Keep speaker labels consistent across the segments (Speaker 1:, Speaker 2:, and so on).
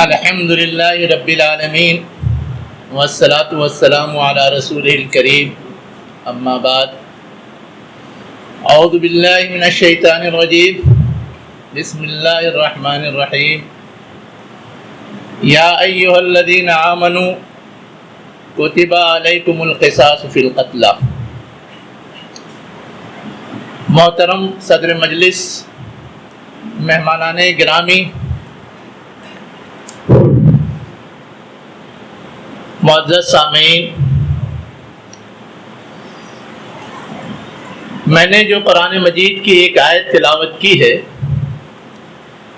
Speaker 1: الحمد للہ رب العالمین والصلاة والسلام علی رسولہ الکریم اما بعد اعوذ باللہ من الشیطان الرجیم بسم اللہ الرحمن الرحیم یا ایہا الذین آمنوا کتب علیکم القصاص فی القتلى۔ محترم صدر مجلس، مہمانان گرامی، معزز سامعین، میں نے جو قرآن مجید کی ایک آیت تلاوت کی ہے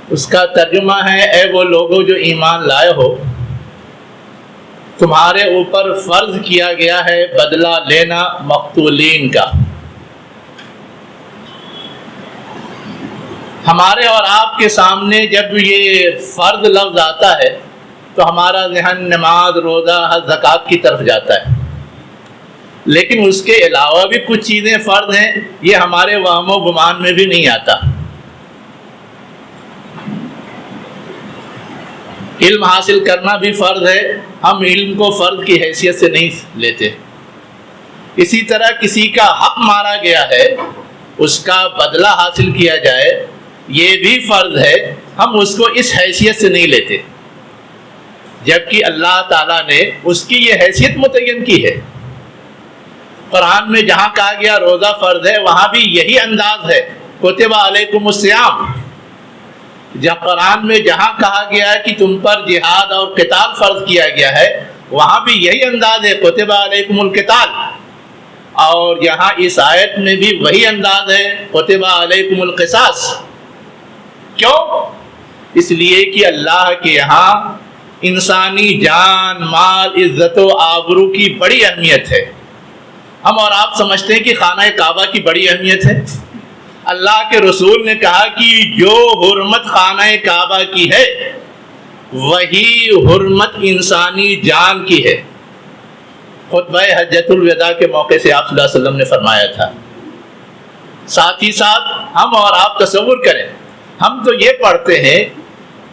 Speaker 1: اس کا ترجمہ ہے: اے وہ لوگوں جو ایمان لائے ہو، تمہارے اوپر فرض کیا گیا ہے بدلہ لینا مقتولین کا۔ ہمارے اور آپ کے سامنے جب یہ فرض لفظ آتا ہے تو ہمارا ذہن نماز، روزہ، حج، زکوٰۃ کی طرف جاتا ہے، لیکن اس کے علاوہ بھی کچھ چیزیں فرض ہیں، یہ ہمارے وہم و گمان میں بھی نہیں آتا۔ علم حاصل کرنا بھی فرض ہے، ہم علم کو فرض کی حیثیت سے نہیں لیتے۔ اسی طرح کسی کا حق مارا گیا ہے، اس کا بدلہ حاصل کیا جائے، یہ بھی فرض ہے، ہم اس کو اس حیثیت سے نہیں لیتے، جبکہ اللہ تعالیٰ نے اس کی یہ حیثیت متعین کی ہے۔ قرآن میں جہاں کہا گیا روزہ فرض ہے، وہاں بھی یہی انداز ہے، کتب علیکم الصیام۔ جب قرآن میں جہاں کہا گیا ہے کہ تم پر جہاد اور قتال فرض کیا گیا ہے، وہاں بھی یہی انداز ہے، کتب علیکم القتال۔ اور یہاں اس آیت میں بھی وہی انداز ہے، کتب علیکم القصاص۔ کیوں؟ اس لیے کہ اللہ کے یہاں انسانی جان، مال، عزت و آبرو کی بڑی اہمیت ہے۔ ہم اور آپ سمجھتے ہیں کہ خانہ کعبہ کی بڑی اہمیت ہے۔ اللہ کے رسول نے کہا کہ جو حرمت خانہ کعبہ کی ہے وہی حرمت انسانی جان کی ہے۔ خطبہ حجۃ الوداع کے موقع سے آپ صلی اللہ علیہ وسلم نے فرمایا تھا۔ ساتھ ہی ساتھ ہم اور آپ تصور کریں، ہم تو یہ پڑھتے ہیں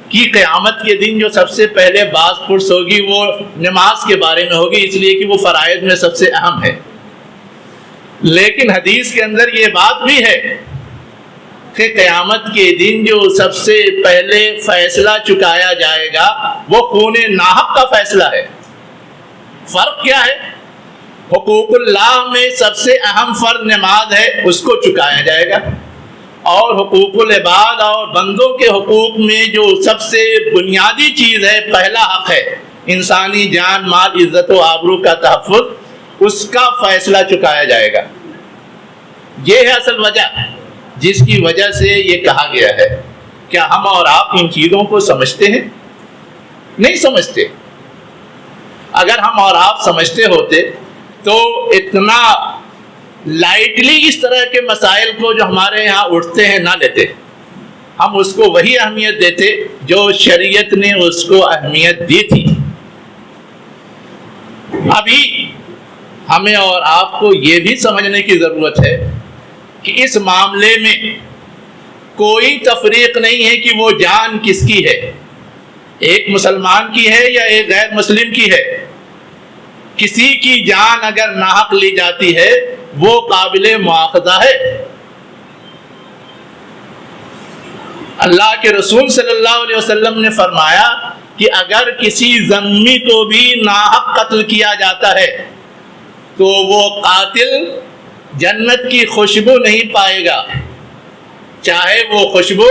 Speaker 1: کہ قیامت کے دن جو سب سے پہلے باز پرس ہوگی وہ نماز کے بارے میں ہوگی، اس لیے کہ وہ فرائض میں سب سے اہم ہے۔ لیکن حدیث کے اندر یہ بات بھی ہے کہ قیامت کے دن جو سب سے پہلے فیصلہ چکایا جائے گا وہ خون ناحق کا فیصلہ ہے۔ فرق کیا ہے؟ حقوق اللہ میں سب سے اہم فرض نماز ہے، اس کو چکایا جائے گا، اور حقوق العباد اور بندوں کے حقوق میں جو سب سے بنیادی چیز ہے، پہلا حق ہے انسانی جان، مال، عزت و آبرو کا تحفظ، اس کا فیصلہ چکایا جائے گا۔ یہ ہے اصل وجہ جس کی وجہ سے یہ کہا گیا ہے۔ کیا ہم اور آپ ان چیزوں کو سمجھتے ہیں؟ نہیں سمجھتے۔ اگر ہم اور آپ سمجھتے ہوتے تو اتنا لائٹلی اس طرح کے مسائل کو جو ہمارے یہاں اٹھتے ہیں نہ لیتے، ہم اس کو وہی اہمیت دیتے جو شریعت نے اس کو اہمیت دی تھی۔ ابھی ہمیں اور آپ کو یہ بھی سمجھنے کی ضرورت ہے کہ اس معاملے میں کوئی تفریق نہیں ہے کہ وہ جان کس کی ہے، ایک مسلمان کی ہے یا ایک غیر مسلم کی ہے۔ کسی کی جان اگر ناحق لی جاتی ہے وہ قابل مواخذہ ہے۔ اللہ کے رسول صلی اللہ علیہ وسلم نے فرمایا کہ اگر کسی ذمی کو بھی ناحق قتل کیا جاتا ہے تو وہ قاتل جنت کی خوشبو نہیں پائے گا، چاہے وہ خوشبو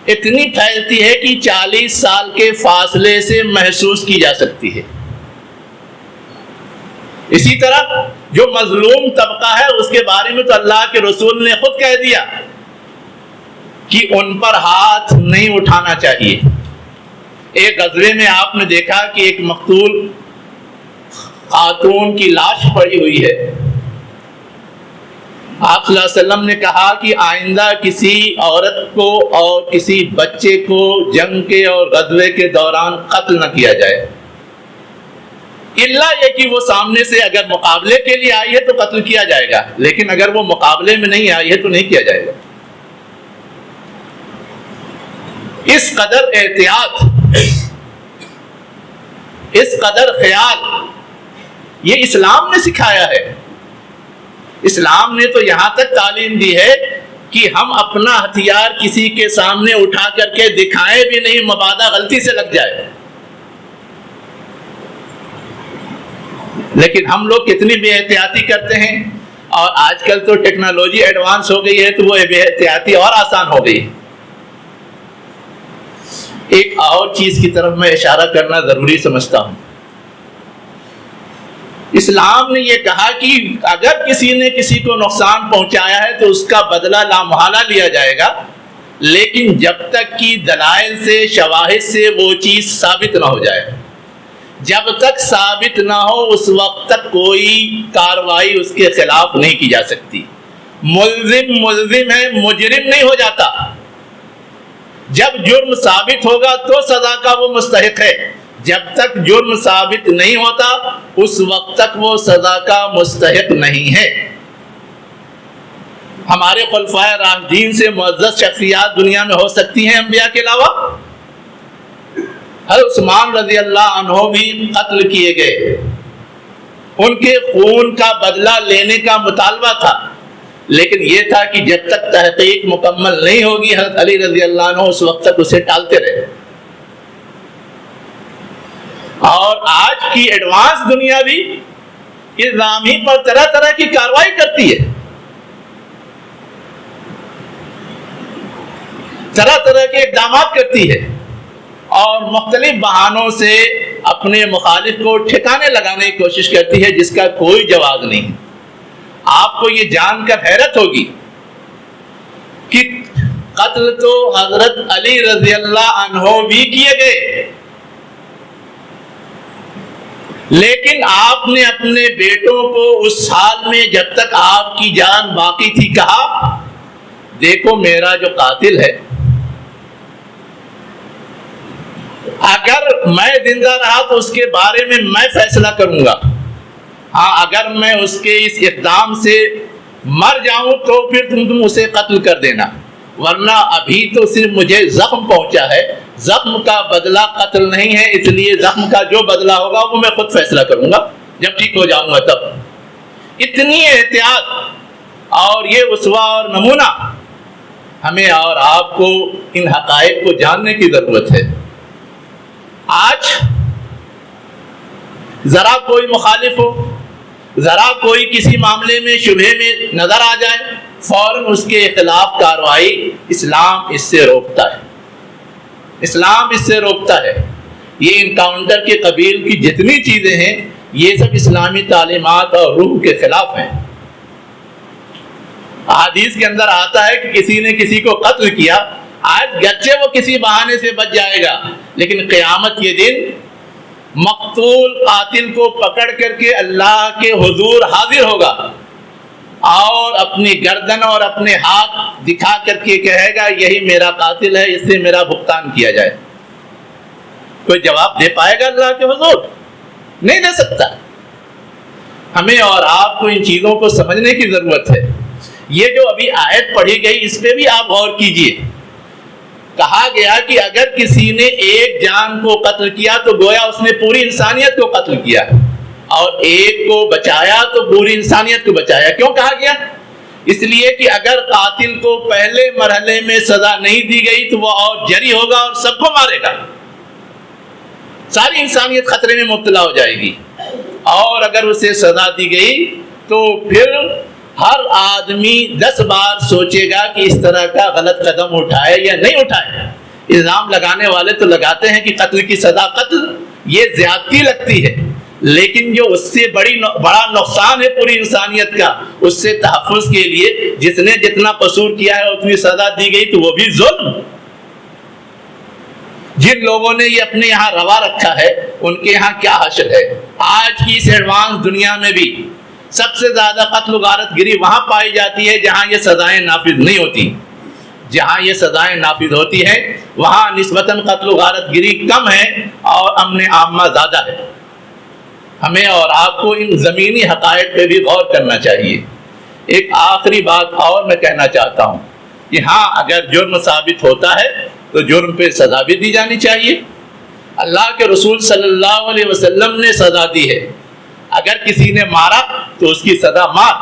Speaker 1: اتنی پھیلتی ہے کہ 40 سال کے فاصلے سے محسوس کی جا سکتی ہے۔ اسی طرح جو مظلوم طبقہ ہے اس کے بارے میں تو اللہ کے رسول نے خود کہہ دیا کہ ان پر ہاتھ نہیں اٹھانا چاہیے۔ ایک غزوے میں آپ نے دیکھا کہ ایک مقتول خاتون کی لاش پڑی ہوئی ہے۔ آپ صلی اللہ علیہ وسلم نے کہا کہ آئندہ کسی عورت کو اور کسی بچے کو جنگ کے اور غزوے کے دوران قتل نہ کیا جائے، اللہ یہ کہ وہ سامنے سے اگر مقابلے کے لیے آئی ہے تو قتل کیا جائے گا، لیکن اگر وہ مقابلے میں نہیں آئی ہے تو نہیں کیا جائے گا۔ اس قدر احتیاط، اس قدر خیال یہ اسلام نے سکھایا ہے۔ اسلام نے تو یہاں تک تعلیم دی ہے کہ ہم اپنا ہتھیار کسی کے سامنے اٹھا کر کے دکھائیں بھی نہیں، مبادا غلطی سے لگ جائے۔ لیکن ہم لوگ کتنی بے احتیاطی کرتے ہیں، اور آج کل تو ٹیکنالوجی ایڈوانس ہو گئی ہے تو وہ بے احتیاطی اور آسان ہو گئی ہے۔ ایک اور چیز کی طرف میں اشارہ کرنا ضروری سمجھتا ہوں۔ اسلام نے یہ کہا کہ اگر کسی نے کسی کو نقصان پہنچایا ہے تو اس کا بدلہ لامحالہ لیا جائے گا، لیکن جب تک کہ دلائل سے، شواہد سے وہ چیز ثابت نہ ہو جائے، جب تک ثابت نہ ہو اس وقت تک کوئی کارروائی اس کے خلاف نہیں کی جا سکتی۔ ملزم ہے، مجرم نہیں ہو جاتا۔ جب جرم ثابت ہوگا تو سزا کا وہ مستحق ہے، جب تک جرم ثابت نہیں ہوتا اس وقت تک وہ سزا کا مستحق نہیں ہے۔ ہمارے خلفائے راشدین سے معزز شخصیات دنیا میں ہو سکتی ہیں انبیاء کے علاوہ۔ حضرت عثمان رضی اللہ عنہ بھی قتل کیے گئے، ان کے خون کا بدلہ لینے کا مطالبہ تھا، لیکن یہ تھا کہ جب تک تحقیق مکمل نہیں ہوگی حضرت علی رضی اللہ عنہ اس وقت تک اسے ٹالتے رہے۔ اور آج کی ایڈوانس دنیا بھی الزامی پر طرح طرح کی کارروائی کرتی ہے، طرح طرح کے اقدامات کرتی ہے، اور مختلف بہانوں سے اپنے مخالف کو ٹھکانے لگانے کی کوشش کرتی ہے جس کا کوئی جواز نہیں۔ آپ کو یہ جان کر حیرت ہوگی کہ قتل تو حضرت علی رضی اللہ عنہ بھی کیے گئے، لیکن آپ نے اپنے بیٹوں کو اس حال میں جب تک آپ کی جان باقی تھی کہا، دیکھو میرا جو قاتل ہے اگر میں زندہ رہا تو اس کے بارے میں میں فیصلہ کروں گا، ہاں اگر میں اس کے اس اقدام سے مر جاؤں تو پھر تم اسے قتل کر دینا، ورنہ ابھی تو صرف مجھے زخم پہنچا ہے، زخم کا بدلہ قتل نہیں ہے، اس لیے زخم کا جو بدلہ ہوگا وہ میں خود فیصلہ کروں گا جب ٹھیک ہو جاؤں گا تب۔ اتنی احتیاط اور یہ اسوہ اور نمونہ ہمیں اور آپ کو ان حقائق کو جاننے کی ضرورت ہے۔ آج ذرا کوئی مخالف ہو، ذرا کوئی کسی معاملے میں شبہے میں نظر آ جائے، فوراً اس کے خلاف کارروائی اسلام اس سے روکتا ہے، اسلام اس سے روکتا ہے۔ یہ انکاؤنٹر کے قبیل کی جتنی چیزیں ہیں یہ سب اسلامی تعلیمات اور روح کے خلاف ہیں۔ حدیث کے اندر آتا ہے کہ کسی نے کسی کو قتل کیا، آج گرچہ وہ کسی بہانے سے بچ جائے گا، لیکن قیامت کے دن مقتول قاتل کو پکڑ کر کے اللہ کے حضور حاضر ہوگا اور اپنی گردن اور اپنے ہاتھ دکھا کر کے کہے گا یہی میرا قاتل ہے، اس سے میرا بھگتان کیا جائے۔ کوئی جواب دے پائے گا اللہ کے حضور؟ نہیں دے سکتا۔ ہمیں اور آپ کو ان چیزوں کو سمجھنے کی ضرورت ہے۔ یہ جو ابھی آیت پڑھی گئی اس پہ بھی آپ غور کیجئے۔ کہا گیا کہ اگر کسی نے ایک جان کو قتل کیا تو گویا اس نے پوری انسانیت کو قتل کیا، اور ایک کو بچایا تو پوری انسانیت کو بچایا۔ کیوں کہا گیا؟ اس لیے کہ اگر قاتل کو پہلے مرحلے میں سزا نہیں دی گئی تو وہ اور جری ہوگا اور سب کو مارے گا، ساری انسانیت خطرے میں مبتلا ہو جائے گی۔ اور اگر اسے سزا دی گئی تو پھر ہر آدمی 10 بار سوچے گا کہ اس طرح کا غلط قدم اٹھائے یا نہیں اٹھائے۔ الزام لگانے والے تو لگاتے ہیں کہ قتل کی سزا قتل، یہ زیادتی لگتی ہے، لیکن جو اس سے بڑا نقصان ہے پوری انسانیت کا، اس سے تحفظ کے لیے جس نے جتنا قصور کیا ہے اتنی سزا دی گئی تو وہ بھی ظلم۔ جن لوگوں نے یہ اپنے یہاں روا رکھا ہے ان کے یہاں کیا حشر ہے۔ آج کی اس ایڈوانس دنیا میں بھی سب سے زیادہ قتل و غارت گری وہاں پائی جاتی ہے جہاں یہ سزائیں نافذ نہیں ہوتی۔ جہاں یہ سزائیں نافذ ہوتی ہیں وہاں نسبتاً قتل و غارت گری کم ہے اور امن عامہ زیادہ ہے۔ ہمیں اور آپ کو ان زمینی حقائق پہ بھی غور کرنا چاہیے۔ ایک آخری بات اور میں کہنا چاہتا ہوں کہ ہاں اگر جرم ثابت ہوتا ہے تو جرم پہ سزا بھی دی جانی چاہیے۔ اللہ کے رسول صلی اللہ علیہ وسلم نے سزا دی ہے، اگر کسی نے مارا تو اس کی سزا مار۔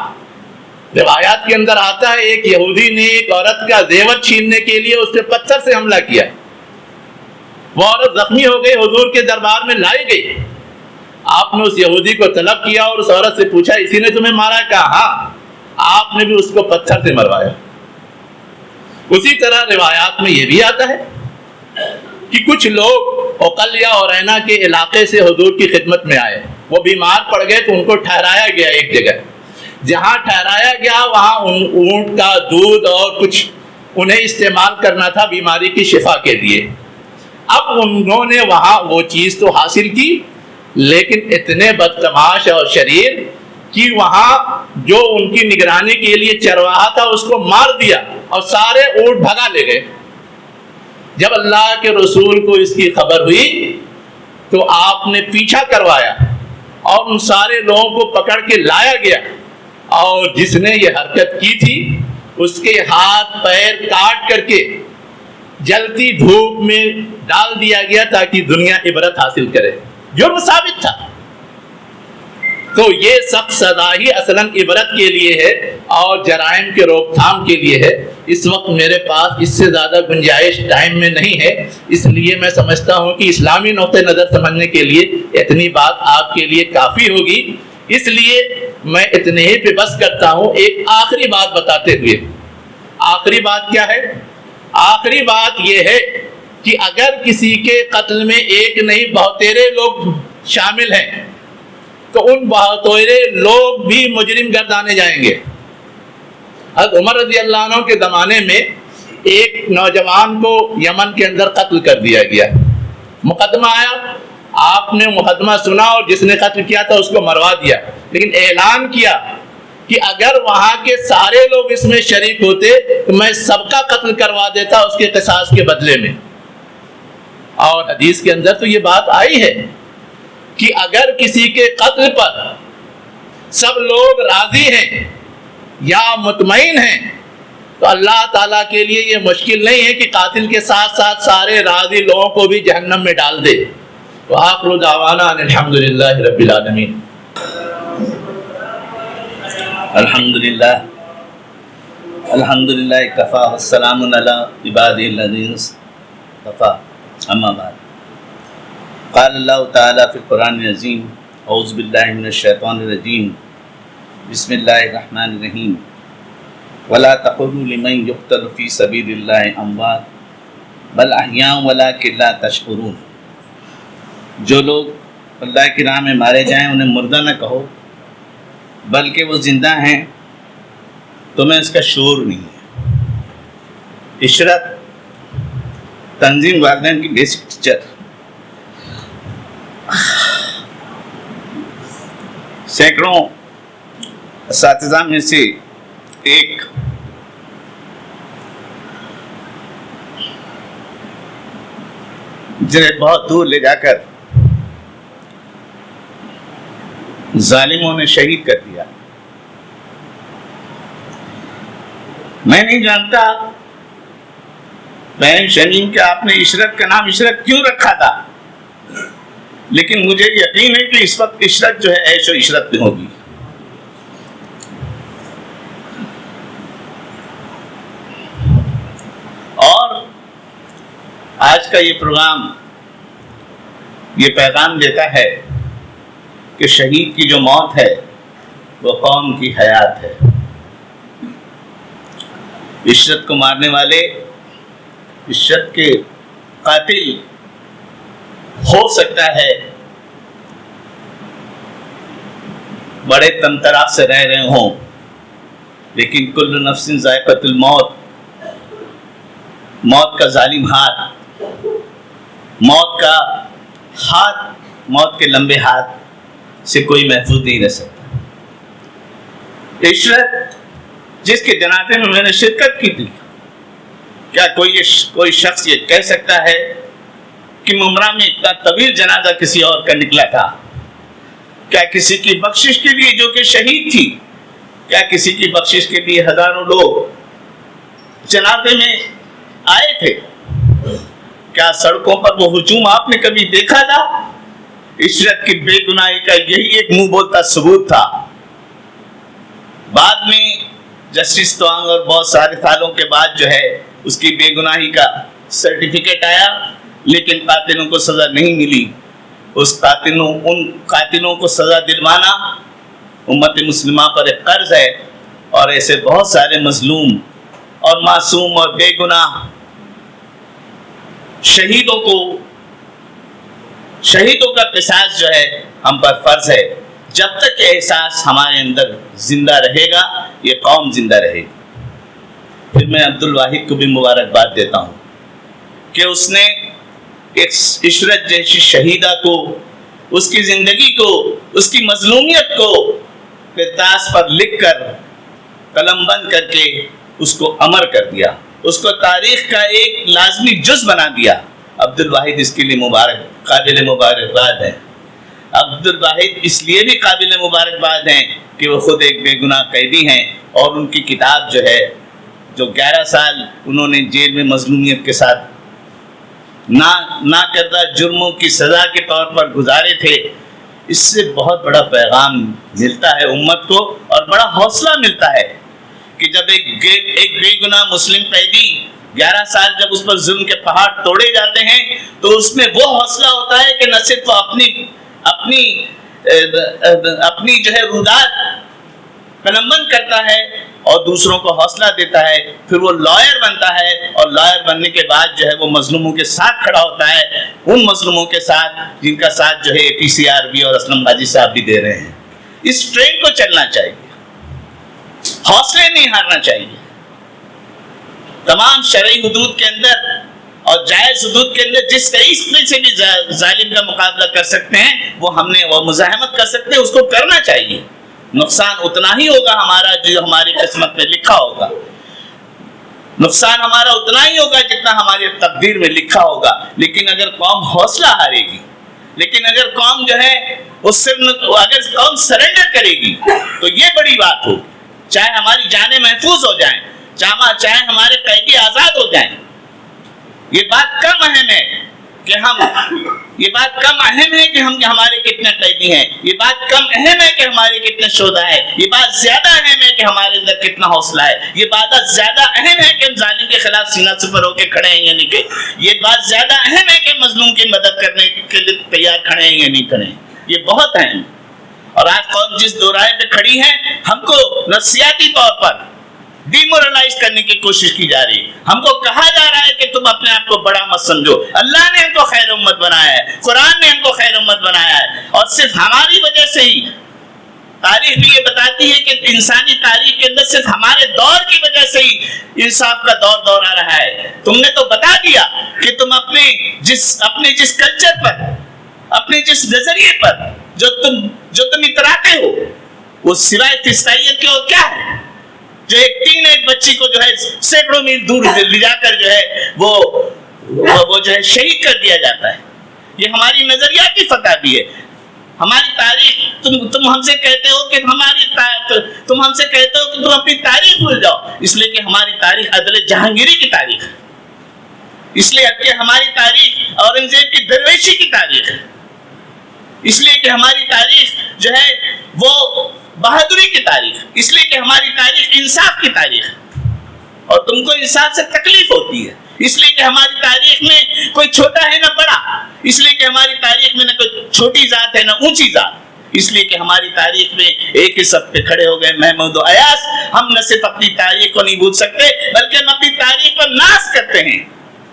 Speaker 1: روایات کے اندر آتا ہے ایک یہودی نے ایک عورت کا زیور چھیننے کے لیے اس نے پتھر سے حملہ کیا، وہ عورت زخمی ہو گئی، حضور کے دربار میں لائی گئی۔ آپ نے اس یہودی کو طلب کیا اور اس عورت سے پوچھا اسی نے تمہیں مارا؟ کہا ہاں۔ آپ نے بھی اس کو پتھر سے مروایا۔ اسی طرح روایات میں یہ بھی آتا ہے کہ کچھ لوگ عقلیہ اور رینا کے علاقے سے حضور کی خدمت میں آئے، وہ بیمار پڑ گئے تو ان کو ٹھہرایا گیا ایک جگہ، جہاں ٹھہرایا گیا وہاں اونٹ کا دودھ اور کچھ انہیں استعمال کرنا تھا بیماری کی شفا کے لیے۔ اب انہوں نے وہاں وہ چیز تو حاصل کی، لیکن اتنے بدتماش اور شریر کہ وہاں جو ان کی نگرانی کے لیے چرواہا تھا اس کو مار دیا اور سارے اونٹ بھگا لے گئے۔ جب اللہ کے رسول کو اس کی خبر ہوئی تو آپ نے پیچھا کروایا اور ان سارے لوگوں کو پکڑ کے لایا گیا، اور جس نے یہ حرکت کی تھی اس کے ہاتھ پیر کاٹ کر کے جلتی دھوپ میں ڈال دیا گیا تاکہ دنیا عبرت حاصل کرے۔ جرم ثابت تھا، تو یہ سخت سزا ہی اصلاً عبرت کے لیے ہے اور جرائم کے روک تھام کے لیے ہے۔ اس وقت میرے پاس اس سے زیادہ گنجائش ٹائم میں نہیں ہے، اس لیے میں سمجھتا ہوں کہ اسلامی نقطہ نظر سمجھنے کے لیے اتنی بات آپ کے لیے کافی ہوگی، اس لیے میں اتنے ہی پہ بس کرتا ہوں۔ ایک آخری بات بتاتے ہوئے، آخری بات کیا ہے؟ آخری بات یہ ہے کہ اگر کسی کے قتل میں ایک نہیں بہتیرے لوگ شامل ہیں تو ان بہتیرے لوگ بھی مجرم گردانے جائیں گے۔ حضرت عمر رضی اللہ عنہ کے زمانے میں ایک نوجوان کو یمن کے اندر قتل کر دیا گیا، مقدمہ آیا، آپ نے مقدمہ سنا اور جس نے قتل کیا تھا اس کو مروا دیا، لیکن اعلان کیا کہ اگر وہاں کے سارے لوگ اس میں شریک ہوتے تو میں سب کا قتل کروا دیتا اس کے قصاص کے بدلے میں۔ اور حدیث کے اندر تو یہ بات آئی ہے کہ اگر کسی کے قتل پر سب لوگ راضی ہیں یا مطمئن ہیں تو اللہ تعالیٰ کے لیے یہ مشکل نہیں ہے کہ قاتل کے ساتھ ساتھ سارے راضی لوگوں کو بھی جہنم میں ڈال دے۔ وآخر دعوانا ان الحمدللہ رب العالمین۔
Speaker 2: الحمدللہ الحمدللہ کفا والسلام علی عبادہ الذین اصطفیٰ، اما بعد۔ قال اللہ تعالیٰ فی القرآن العظیم اعوذ باللہ من الشیطان الرجیم بسم اللہ الرحمن الرحیم ولا تقولوا لمن یقتل فی سبیل اللہ اموات بل احیاء ولکن لا تشعرون۔ جو لوگ اللہ کی راہ میں مارے جائیں انہیں مردہ نہ کہو بلکہ وہ زندہ ہیں، تمہیں اس کا شعور نہیں ہے۔ عشرت تنظیم والدین کی بیسک ٹیچر، سینکڑوں اساتذہ میں سے ایک جنہیں بہت دور لے جا کر ظالموں نے شہید کر دیا۔ میں نہیں جانتا بہن شمیم کہ آپ نے عشرت کا نام عشرت کیوں رکھا تھا، لیکن مجھے یقین ہے کہ اس وقت عشرت جو ہے عیش و عشرت میں ہوگی۔ اور آج کا یہ پروگرام یہ پیغام دیتا ہے کہ شہید کی جو موت ہے وہ قوم کی حیات ہے۔ عشرت کو مارنے والے عشرت کے قاتل ہو سکتا ہے بڑے تمطراق سے رہ رہے ہوں، لیکن کل نفس ذائقۃ الموت، موت کا ظالم ہاتھ، موت کا ہاتھ، موت کے لمبے ہاتھ سے کوئی محفوظ نہیں رہ سکتا۔ عشرت جس کے جنازے میں نے شرکت کی تھی، کیا کوئی شخص یہ کہہ سکتا ہے کہ ممرہ میں اتنا طویل جنازہ کسی اور کا نکلا تھا؟ کیا کسی کی بخشش کے لیے جو کہ شہید تھی، کیا کسی کی بخشش کے لیے ہزاروں لوگ جنازے میں آئے تھے؟ کیا سڑکوں پر وہ ہجوم آپ نے کبھی دیکھا تھا؟ عشرت کی بے گناہی کا یہی ایک منہ بولتا ثبوت تھا۔ بعد میں جسٹس توانگ اور بہت سارے سالوں کے بعد جو ہے اس کی بے گناہی کا سرٹیفکیٹ آیا، لیکن قاتلوں کو سزا نہیں ملی۔ ان قاتلوں کو سزا دلوانا امت مسلمہ پر ایک قرض ہے، اور ایسے بہت سارے مظلوم اور معصوم اور بے گناہ شہیدوں کا قصاص جو ہے ہم پر فرض ہے۔ جب تک یہ احساس ہمارے اندر زندہ رہے گا یہ قوم زندہ رہے گی۔ پھر میں عبد الواحد کو بھی مبارکباد دیتا ہوں کہ اس نے ایک عشرت جیسی شہیدہ کو، اس کی زندگی کو، اس کی مظلومیت کو کرتاس پر لکھ کر قلم بند کر کے اس کو امر کر دیا، اس کو تاریخ کا ایک لازمی جز بنا دیا۔ عبد الواحد اس کے لیے قابل مبارکباد ہے۔ عبد الواحد اس لیے بھی قابل مبارکباد ہیں کہ وہ خود ایک بے گناہ قیدی ہیں، اور ان کی کتاب جو ہے، جو 11 سال انہوں نے جیل میں مظلومیت کے ساتھ نہ کردہ جرموں کی سزا کے طور پر گزارے تھے، اس سے بہت بڑا پیغام ملتا ہے امت کو، اور بڑا حوصلہ ملتا ہے کہ جب ایک بے گناہ مسلم قیدی 11 سال جب اس پر ظلم کے پہاڑ توڑے جاتے ہیں تو اس میں وہ حوصلہ ہوتا ہے کہ نہ صرف اپنی جو ہے رودات قلم بند کرتا ہے اور دوسروں کو حوصلہ دیتا ہے، پھر وہ لائر بنتا ہے، اور لائر بننے کے بعد جو ہے وہ مظلوموں کے ساتھ کھڑا ہوتا ہے، ان مظلوموں کے ساتھ جن کا ساتھ جو ہے PCR بھی اور اسلم غازی صاحب بھی دے رہے ہیں۔ اس ٹرین کو چلنا چاہیے، حوصلے نہیں ہارنا چاہیے۔ تمام شرعی حدود کے اندر اور جائز حدود کے اندر جس طریقے سے بھی ظالم کا مقابلہ کر سکتے ہیں وہ مزاحمت کر سکتے ہیں، اس کو کرنا چاہیے۔ نقصان اتنا ہی ہوگا ہمارا جو ہماری قسمت میں لکھا ہوگا، نقصان ہمارا اتنا ہی ہوگا جتنا ہماری تقدیر میں لکھا ہوگا۔ لیکن اگر قوم حوصلہ ہارے گی، لیکن اگر قوم جو ہے اگر قوم سرنڈر کرے گی تو یہ بڑی بات ہوگی، چاہے ہماری جانیں محفوظ ہو جائیں، چاہے ہمارے قیدی آزاد ہو جائیں۔ یہ بات کم اہم ہے کہ ہمارے کتنے قیدی ہیں، یہ بات کم اہم ہے کہ ہمارے کتنے شہداء ہیں، یہ بات زیادہ اہم ہے کہ ہمارے اندر کتنا حوصلہ ہے، یہ بات زیادہ اہم ہے کہ ہم ظالم کے خلاف سینہ سپر ہو کے کھڑے ہیں یا نہیں، یہ بات زیادہ اہم ہے کہ مظلوم کی مدد کرنے کے لیے تیار کھڑے ہیں یا نہیں کھڑے ہیں، یہ بہت اہم ہے۔ اور آج قوم جس دورائے پہ کھڑی ہے، ہم کو نفسیاتی طور پر ڈیمورلائز کرنے کی کوشش کی جا رہی ہے، ہم کو کہا جا رہا ہے کہ تم اپنے آپ کو بڑا مت سمجھو، اللہ نے ہم کو خیر امت بنایا ہے، قرآن نے ہم کو خیر امت بنایا ہے، اور صرف ہماری وجہ سے ہی تاریخ بھی یہ بتاتی ہے کہ انسانی تاریخ کے اندر صرف ہمارے دور کی وجہ سے ہی انصاف کا دور آ رہا ہے۔ تم نے تو بتا دیا کہ تم اپنے جس کلچر پر، اپنے جس نظریے پر جو تم اتراتے ہو، وہ سوائے فسطائیت کے اور کیا ہے؟ جو ایک ٹین ایج بچی کو جو ہے سینکڑوں میل دور لے جا کر جو ہے وہ جو ہے شہید کر دیا جاتا ہے۔ یہ ہماری نظریاتی فتح بھی ہے۔ ہماری تاریخ تم ہم سے کہتے ہو کہ تم اپنی تاریخ بھول جاؤ، اس لیے کہ ہماری تاریخ عدل جہانگیری کی تاریخ ہے، اس لیے کہ ہماری تاریخ اورنگزیب کی درویشی کی تاریخ ہے، اس لیے کہ ہماری تاریخ جو ہے وہ بہادری کی تاریخ، اس لیے کہ ہماری تاریخ انصاف کی تاریخ ہے، اور تم کو انصاف سے تکلیف ہوتی ہے، اس لیے کہ ہماری تاریخ میں کوئی چھوٹا ہے نہ بڑا، اس لیے کہ ہماری تاریخ میں نہ کوئی چھوٹی ذات ہے نہ اونچی ذات، اس لیے کہ ہماری تاریخ میں ایک ہی صف پہ کھڑے ہو گئے محمود و ایاز۔ ہم نہ صرف اپنی تاریخ کو نہیں بھول سکتے بلکہ ہم اپنی تاریخ پر ناز کرتے ہیں،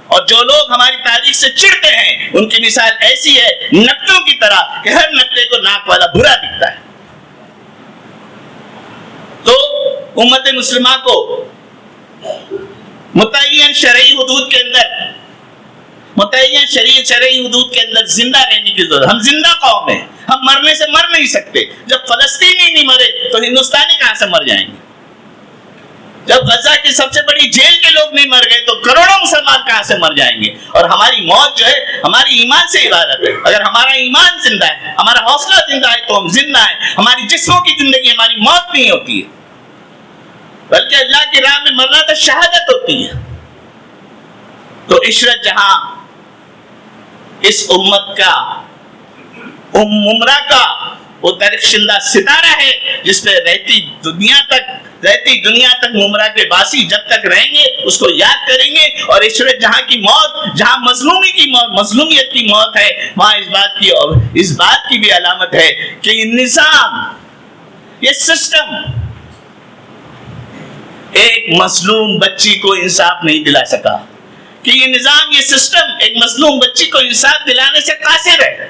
Speaker 2: اور جو لوگ ہماری تاریخ سے چڑھتے ہیں ان کی مثال ایسی ہے نقطوں کی طرح کہ ہر نقطے کو ناک والا برا دکھتا ہے۔ تو امت مسلمہ کو متعین شرعی حدود کے اندر زندہ رہنے کی ضرورت۔ ہم زندہ قوم ہیں، ہم مرنے سے مر نہیں سکتے۔ جب فلسطینی نہیں مرے تو ہندوستانی کہاں سے مر جائیں گے؟ جب غزہ کی سب سے بڑی جیل کے لوگ نہیں مر گئے تو کروڑوں مسلمان کہاں سے مر جائیں گے؟ اور ہماری موت جو ہے ہماری ایمان سے عبادت ہے۔ اگر ہمارا ایمان زندہ ہے، ہمارا حوصلہ زندہ ہے تو ہم زندہ ہیں۔ ہماری جسموں کی زندگی، ہماری موت نہیں ہوتی ہے، بلکہ اللہ کی راہ میں مرنا تو شہادت ہوتی ہے۔ تو عشرت جہاں اس امت کا عمرہ کا وہ درخشندہ ستارہ ہے جس پہ رہتی دنیا تک عمرہ کے باسی جب تک رہیں گے اس کو یاد کریں گے. اور عشرت جہاں کی موت، جہاں مظلومیت کی موت ہے، وہاں اس بات کی بھی علامت ہے کہ یہ نظام، یہ سسٹم ایک مظلوم بچی کو انصاف نہیں دلا سکا، کہ یہ نظام، یہ سسٹم ایک مظلوم بچی کو انصاف دلانے سے قاصر ہے.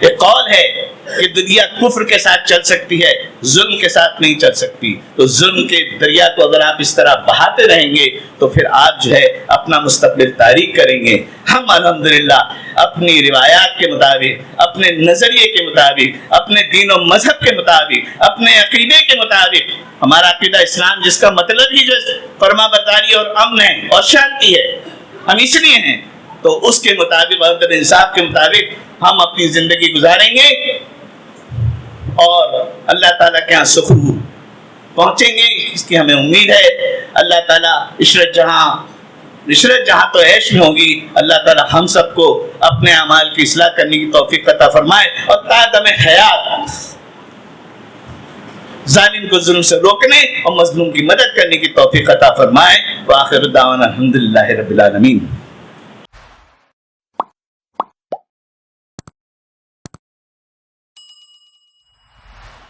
Speaker 2: ایک قول ہے کہ دنیا کفر کے ساتھ چل سکتی ہے، ظلم کے ساتھ نہیں چل سکتی. تو ظلم کے دریا کو اگر آپ اس طرح بہاتے رہیں گے تو پھر آپ جو ہے اپنا مستقبل تاریک کریں گے. ہم الحمدللہ اپنی روایات کے مطابق، اپنے نظریے کے مطابق، اپنے دین و مذہب کے مطابق، اپنے عقیدے کے مطابق، ہمارا عقیدہ اسلام جس کا مطلب ہی جو فرما برداری اور امن ہے اور شانتی ہے، ہم اس لیے ہیں، تو اس کے مطابق عدل انصاف کے مطابق ہم اپنی زندگی گزاریں گے اور اللہ تعالیٰ کے یہاں سخرو پہنچیں گے، اس کی ہمیں امید ہے. اللہ تعالیٰ عشرت جہاں تو عیش میں ہوگی. اللہ تعالیٰ ہم سب کو اپنے اعمال کی اصلاح کرنے کی توفیق عطا فرمائے اور تا دم حیات ظالم کو ظلم سے روکنے اور مظلوم کی مدد کرنے کی توفیق عطا فرمائے. وآخر دعوانا الحمدللہ رب العالمین.